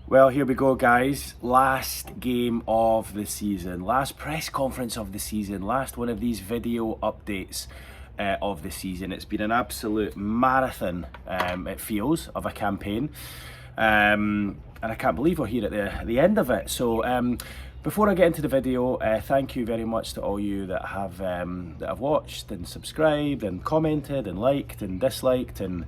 Well, here we go, guys. Last game of the season, last press conference of the season, last one of these video updates of the season. It's been an absolute marathon, it feels, of a campaign. And I can't believe we're here at the end of it. So before I get into the video, thank you very much to all you that have watched and subscribed and commented and liked and disliked and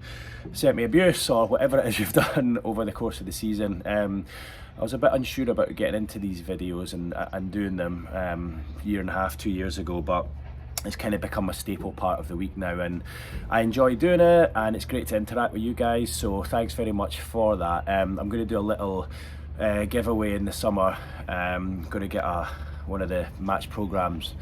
sent me abuse or whatever it is you've done over the course of the season. I was a bit unsure about getting into these videos and doing them a year and a half, 2 years ago, but it's kind of become a staple part of the week now, and I enjoy doing it, and it's great to interact with you guys, so thanks very much for that. I'm going to do a little giveaway in the summer. I'm going to get one of the match programmes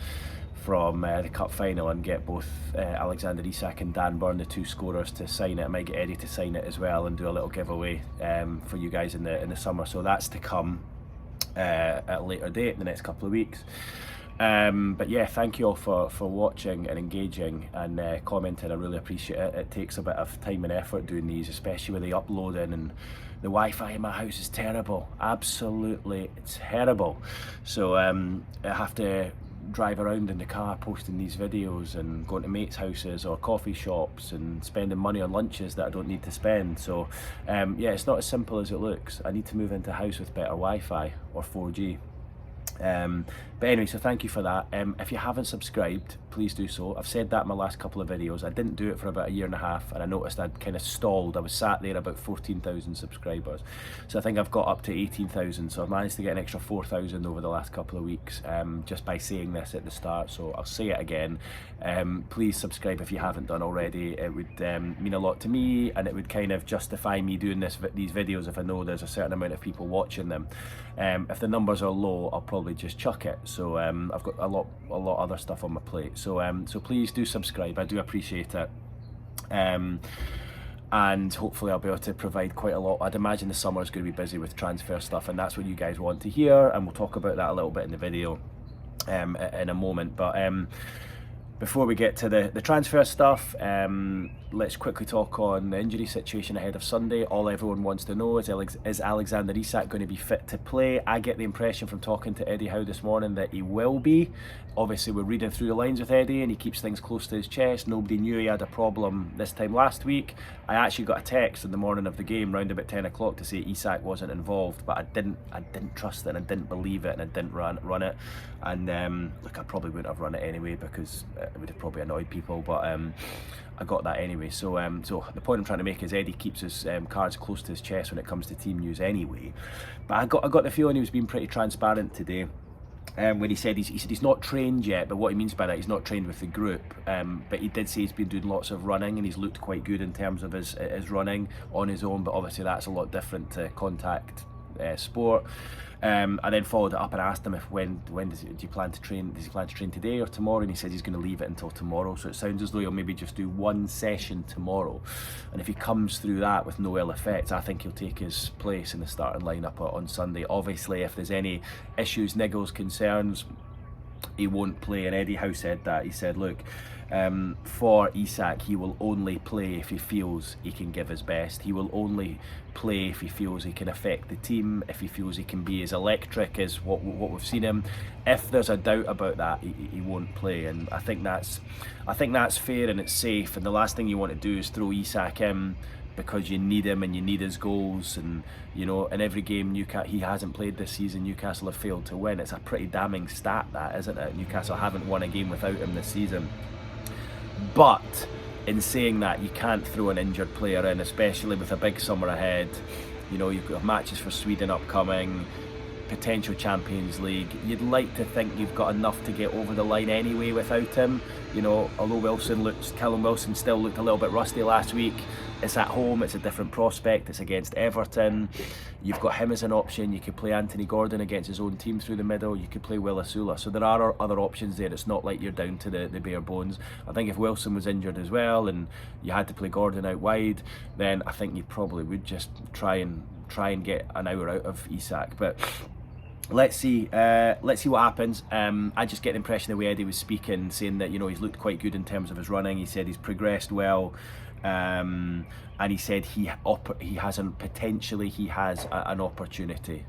from the cup final and get both Alexander Isak and Dan Burn, the two scorers, to sign it. I might get Eddie to sign it as well and do a little giveaway for you guys in the summer, so that's to come at a later date in the next couple of weeks. But yeah, thank you all for watching and engaging and commenting. I really appreciate it. It takes a bit of time and effort doing these, especially with the uploading, and the Wi-Fi in my house is terrible, absolutely terrible. So I have to drive around in the car posting these videos and going to mates' houses or coffee shops and spending money on lunches that I don't need to spend. So yeah, it's not as simple as it looks. I need to move into a house with better Wi-Fi or 4G. But anyway, so thank you for that. If you haven't subscribed, please do so. I've said that in my last couple of videos. I didn't do it for about a year and a half, and I noticed I'd kind of stalled. I was sat there about 14,000 subscribers, so I think I've got up to 18,000, so I've managed to get an extra 4,000 over the last couple of weeks, just by saying this at the start. So I'll say it again. Please subscribe if you haven't done already. It would mean a lot to me, and it would kind of justify me doing these videos if I know there's a certain amount of people watching them. If the numbers are low, I'll probably just chuck it. So I've got a lot other stuff on my plate. So so please do subscribe. I do appreciate it. And hopefully I'll be able to provide quite a lot. I'd imagine the summer is going to be busy with transfer stuff, and that's what you guys want to hear, and we'll talk about that a little bit in the video in a moment. But before we get to the transfer stuff, let's quickly talk on the injury situation ahead of Sunday. All everyone wants to know is Alexander Isak going to be fit to play? I get the impression from talking to Eddie Howe this morning that he will be. Obviously, we're reading through the lines with Eddie, and he keeps things close to his chest. Nobody knew he had a problem this time last week. I actually got a text in the morning of the game, round about 10 o'clock, to say Isak wasn't involved, but I didn't trust it, and I didn't believe it, and I didn't run it. And look, I probably wouldn't have run it anyway, because it would have probably annoyed people, but I got that anyway. So so the point I'm trying to make is Eddie keeps his cards close to his chest when it comes to team news anyway. But I got the feeling he was being pretty transparent today. When he said he's not trained yet, but what he means by that, he's not trained with the group. But he did say he's been doing lots of running, and he's looked quite good in terms of his running on his own. But obviously that's a lot different to contact sport. I then followed it up and asked him if do he plan to train today or tomorrow, and he says he's going to leave it until tomorrow. So it sounds as though he'll maybe just do one session tomorrow, and if he comes through that with no ill effects, I think he'll take his place in the starting lineup on Sunday. Obviously, if there's any issues, niggles, concerns, he won't play. And Eddie Howe said that. He said, look, for Isak, he will only play if he feels he can give his best. He will only play if he feels he can affect the team, if he feels he can be as electric as what we've seen him. If there's a doubt about that, he won't play. And I think that's fair, and it's safe. And the last thing you want to do is throw Isak in because you need him and you need his goals. And you know, in every game he hasn't played this season, Newcastle have failed to win. It's a pretty damning stat, that, isn't it? Newcastle haven't won a game without him this season. But in saying that, you can't throw an injured player in, especially with a big summer ahead. You know, you've got matches for Sweden upcoming, potential Champions League. You'd like to think you've got enough to get over the line anyway without him. You know, although Callum Wilson still looked a little bit rusty last week. It's at home, it's a different prospect, it's against Everton. You've got him as an option. You could play Anthony Gordon against his own team through the middle. You could play Will Asula. So there are other options there. It's not like you're down to the bare bones. I think if Wilson was injured as well and you had to play Gordon out wide, then I think you probably would just try and get an hour out of Isak. But let's see what happens. I just get the impression the way Eddie was speaking, saying that, you know, he's looked quite good in terms of his running. He said he's progressed well. and he said he has an opportunity.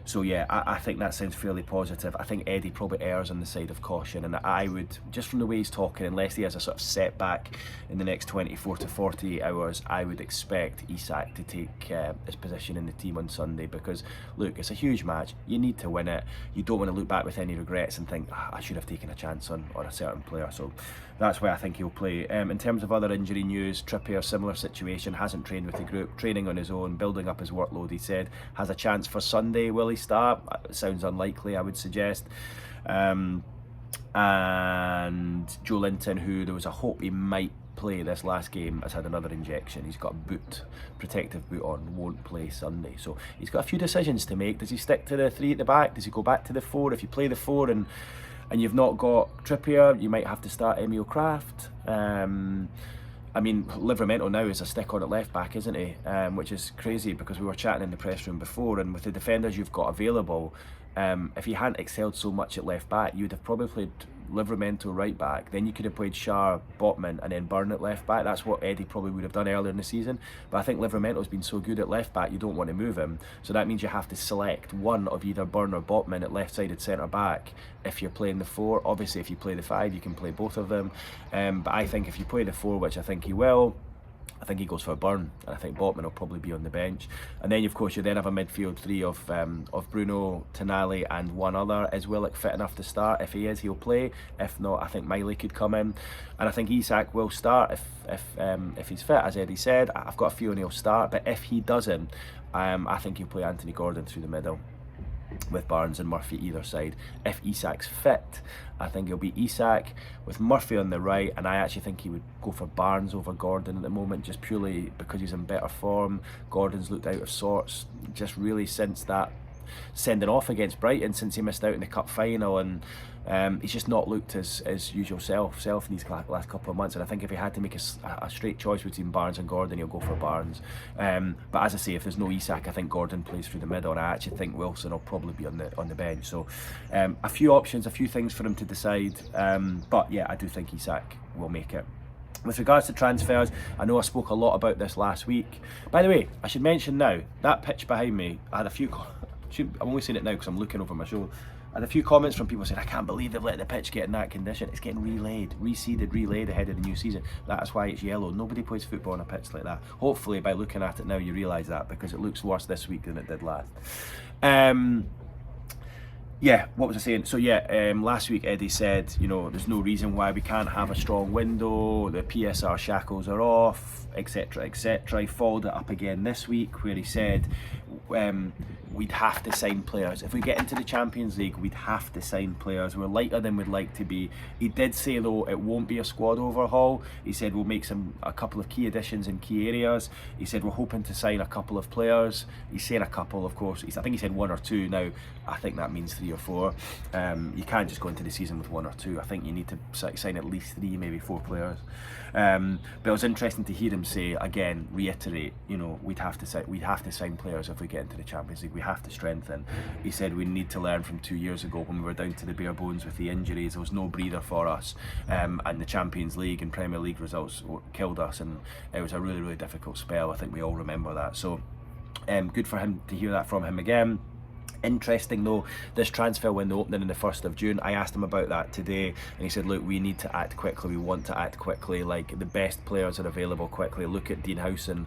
So yeah, I think that sounds fairly positive. I think Eddie probably errs on the side of caution, and I would, just from the way he's talking, unless he has a sort of setback in the next 24 to 48 hours, I would expect ISAK to take his position in the team on Sunday, because look, it's a huge match, you need to win it, you don't want to look back with any regrets and think, I should have taken a chance on a certain player. So that's why I think he'll play. In terms of other injury news, Trippier, similar situation, hasn't trained with the group, training on his own, building up his workload, he said. Has a chance for Sunday. Will he start? It sounds unlikely, I would suggest. And Joe Linton, who there was a hope he might play this last game, has had another injection. He's got a protective boot on, won't play Sunday. So he's got a few decisions to make. Does he stick to the 3 at the back? Does he go back to the 4? If you play the 4 and you've not got Trippier, you might have to start Emil Kraft. I mean, Livramento now is a stick on at left back, isn't he? Which is crazy, because we were chatting in the press room before, and with the defenders you've got available, if he hadn't excelled so much at left back, you would have probably played Livramento right back. Then you could have played Schär, Botman, and then Byrne at left back. That's what Eddie probably would have done earlier in the season. But I think Livramento's been so good at left back, you don't want to move him. So that means you have to select one of either Byrne or Botman at left-sided centre back if you're playing the 4. Obviously, if you play the 5, you can play both of them. But I think if you play the 4, which I think he will, I think he goes for Byrne, and I think Botman will probably be on the bench. And then, of course, you then have a midfield 3 of Bruno, Tonali, and one other. Is Willock fit enough to start? If he is, he'll play. If not, I think Miley could come in, and I think ISAK will start if he's fit, as Eddie said. I've got a feeling he'll start, but if he doesn't, I think he'll play Anthony Gordon through the middle, with Barnes and Murphy either side. If ISAK's fit, I think it'll be ISAK with Murphy on the right, and I actually think he would go for Barnes over Gordon at the moment, just purely because he's in better form. Gordon's looked out of sorts just really since that sending off against Brighton, since he missed out in the cup final, and he's just not looked his usual self in these last couple of months. And I think if he had to make a straight choice between Barnes and Gordon, he'll go for Barnes. But as I say, if there's no ISAK, I think Gordon plays through the middle, and I actually think Wilson will probably be on the bench. So a few options, a few things for him to decide. But yeah, I do think ISAK will make it. With regards to transfers, I know I spoke a lot about this last week. By the way, I should mention now, that pitch behind me, I had a few... I'm only saying it now because I'm looking over my shoulder. I had a few comments from people saying, I can't believe they've let the pitch get in that condition. It's getting reseeded ahead of the new season. That's why it's yellow. Nobody plays football on a pitch like that. Hopefully, by looking at it now, you realise that, because it looks worse this week than it did last. Yeah, what was I saying? So yeah, last week Eddie said, you know, there's no reason why we can't have a strong window, the PSR shackles are off, etc, etc. He followed it up again this week, where he said we'd have to sign players. If we get into the Champions League, we'd have to sign players. We're lighter than we'd like to be. He did say, though, it won't be a squad overhaul. He said we'll make a couple of key additions in key areas. He said we're hoping to sign a couple of players. He's saying a couple, of course. I think he said 1 or 2. Now, I think that means 3 or 4. You can't just go into the season with 1 or 2. I think you need to sign at least 3, maybe 4 players. But it was interesting to hear him say, again, reiterate, you know, we'd have to sign players if we get into the Champions League. We have to strengthen. He said we need to learn from 2 years ago when we were down to the bare bones with the injuries. There was no breather for us, and the Champions League and Premier League results killed us, and it was a really, really difficult spell. I think we all remember that. So good for him to hear that from him again. Interesting though, this transfer window opening in the 1st of June, I asked him about that today, and he said, look, we need to act quickly, we want to act quickly, like the best players are available quickly. Look at Dean Howson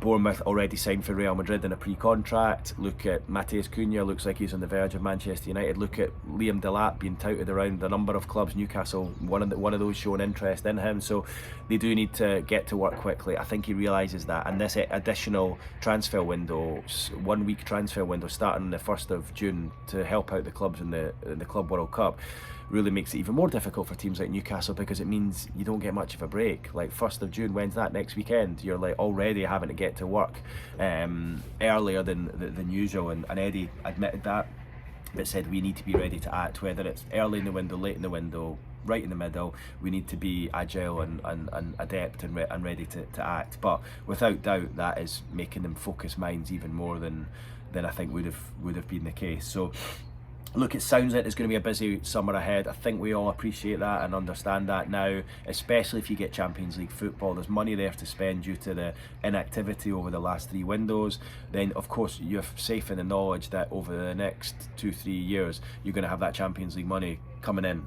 Bournemouth, already signed for Real Madrid in a pre-contract. Look at Matheus Cunha, looks like he's on the verge of Manchester United. Look at Liam Delap being touted around a number of clubs. Newcastle, one of those showing interest in him. So they do need to get to work quickly. I think he realises that, and this additional transfer window, 1 week transfer window starting on the 1st of June to help out the clubs in the Club World Cup, really makes it even more difficult for teams like Newcastle, because it means you don't get much of a break. Like 1st of June, when's that? Next weekend. You're like already having to get to work earlier than usual, and Eddie admitted that, but said we need to be ready to act, whether it's early in the window, late in the window, right in the middle. We need to be agile and adept and ready to act. But without doubt, that is making them focus minds even more than I think would have been the case. So look, it sounds like there's going to be a busy summer ahead. I think we all appreciate that and understand that now, especially if you get Champions League football. There's money there to spend due to the inactivity over the last 3 windows. Then, of course, you're safe in the knowledge that over the next 2-3 years, you're going to have that Champions League money coming in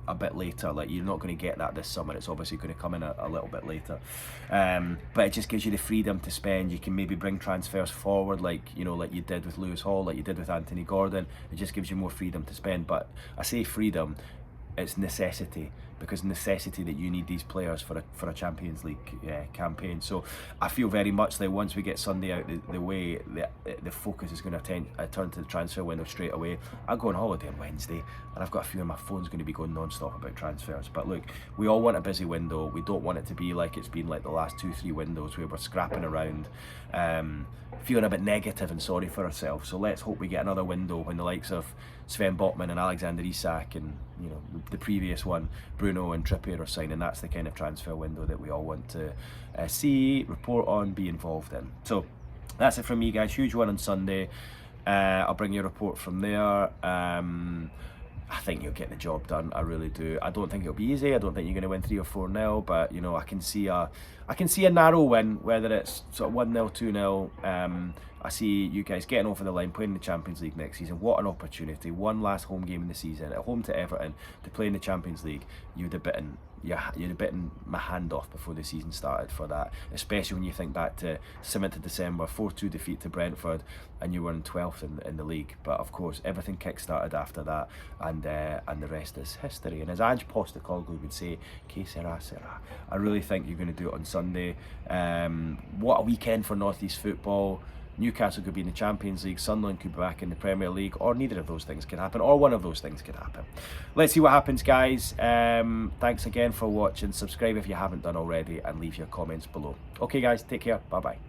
a bit later. Like, you're not going to get that this summer. It's obviously going to come in a little bit later, but it just gives you the freedom to spend. You can maybe bring transfers forward, like, you know, like you did with Lewis Hall, like you did with Anthony Gordon. It just gives you more freedom to spend. But I say freedom, it's necessity, because necessity that you need these players for a Champions League campaign. So I feel very much like once we get Sunday out the way, the focus is going to turn to the transfer window straight away. I go on holiday on Wednesday, and I've got a feeling my phone's going to be going non-stop about transfers. But look, we all want a busy window. We don't want it to be like it's been like the last 2-3 windows where we're scrapping around, feeling a bit negative and sorry for ourselves. So let's hope we get another window when the likes of Sven Botman and Alexander ISAK and, you know, the previous one, Bruno and Trippier, are signing. That's the kind of transfer window that we all want to see, report on, be involved in. So that's it from me, guys. Huge one on Sunday. I'll bring you a report from there. I think you'll get the job done. I really do. I don't think it'll be easy. I don't think you're going to win 3 or 4-0, but you know, I can see a narrow win, whether it's sort of 1-0, 2-0. I see you guys getting over the line, playing the Champions League next season. What an opportunity! One last home game in the season, at home to Everton, to play in the Champions League. You'd have bitten my hand off before the season started for that. Especially when you think back to 7th of December, 4-2 defeat to Brentford, and you were in 12th in the league. But of course, everything kick-started after that, and the rest is history. And as Ange Postecoglou would say, "Que sera, sera." I really think you're going to do it on Sunday. What a weekend for North East football. Newcastle could be in the Champions League, Sunderland could be back in the Premier League, or neither of those things could happen, or one of those things could happen. Let's see what happens, guys. Thanks again for watching. Subscribe if you haven't done already, and leave your comments below. Okay, guys, take care. Bye-bye.